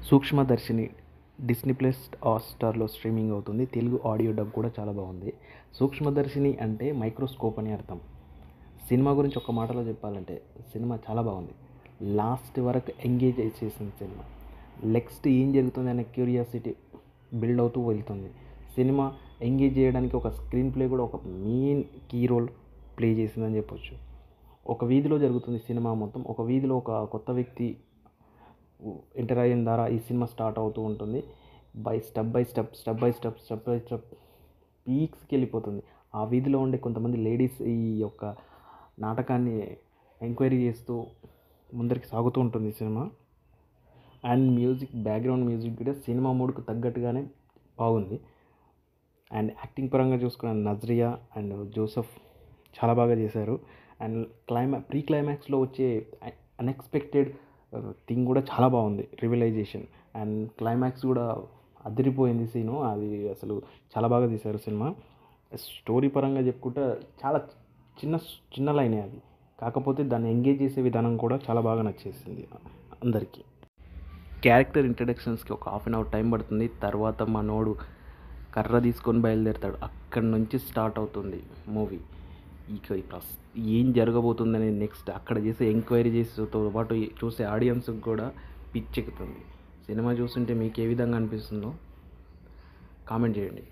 సూక్ష్మదర్శిని Disney plus హాట్‌స్టార్‌లో streaming అవుతుంది. Telugu audio dub కూడా చాలా బాగుంది. సూక్ష్మదర్శిని అంటే మైక్రోస్కోప్ అని అర్థం. సినిమా గురించి ఒక మాటలో చెప్పాలంటే సినిమా చాలా బాగుంది. లాస్ట్ వరకు ఎంగేజ్ చేసిన సినిమా. నెక్స్ట్ ఏం జరుగుతుంది అనే క్యూరియాసిటీ బిల్డ్ అవుతూ వెళ్తుంది. సినిమా ఎంగేజ్ చేయడానికి ఒక స్క్రీన్ ప్లే కూడా ఒక మెయిన్ కీ రోల్ ప్లే చేసిందని చెప్పొచ్చు. ఒక వీధిలో జరుగుతుంది సినిమా మొత్తం. ఒక వీధిలో ఒక కొత్త వ్యక్తి ఎంటర్ అయిన ద్వారా ఈ సినిమా స్టార్ట్ అవుతూ ఉంటుంది. స్టెప్ బై స్టెప్ పీక్స్కి వెళ్ళిపోతుంది. ఆ వీధిలో ఉండే కొంతమంది లేడీస్ ఈ యొక్క నాటకాన్ని ఎంక్వైరీ చేస్తూ ముందరికి సాగుతూ ఉంటుంది సినిమా. అండ్ బ్యాక్గ్రౌండ్ మ్యూజిక్ కూడా సినిమా మూడ్కు తగ్గట్టుగానే బాగుంది. అండ్ యాక్టింగ్ పరంగా చూసుకున్న నజ్రియా అండ్ జోసెఫ్ చాలా బాగా చేశారు. అండ్ ప్రీ క్లైమాక్స్లో వచ్చే అన్ఎక్స్పెక్టెడ్ థింగ్ కూడా చాలా బాగుంది, రివలైజేషన్. అండ్ క్లైమాక్స్ కూడా అదిరిపోయింది సీను. అది అసలు చాలా బాగా తీశారు సినిమా. స్టోరీ పరంగా చెప్పుకుంటే చాలా చిన్న లైనే అది, కాకపోతే దాన్ని ఎంగేజ్ చేసే విధానం కూడా చాలా బాగా నచ్చేసింది అందరికీ. క్యారెక్టర్ ఇంట్రడక్షన్స్కి ఒక హాఫ్ అన్ అవర్ టైం పడుతుంది. తర్వాత మనోడు కర్ర తీసుకొని బయలుదేరుతాడు. అక్కడి నుంచి స్టార్ట్ అవుతుంది మూవీ. ఇక ఏం జరగబోతుందని నెక్స్ట్ అక్కడ చేసే ఎంక్వైరీ చేసేతో పాటు చూసే ఆడియన్స్కి కూడా పిచ్చెక్కుతుంది. సినిమా చూస్తుంటే మీకు ఏ విధంగా అనిపిస్తుందో కామెంట్ చేయండి.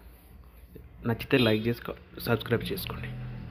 నచ్చితే లైక్ చేసుకో, సబ్స్క్రైబ్ చేసుకోండి.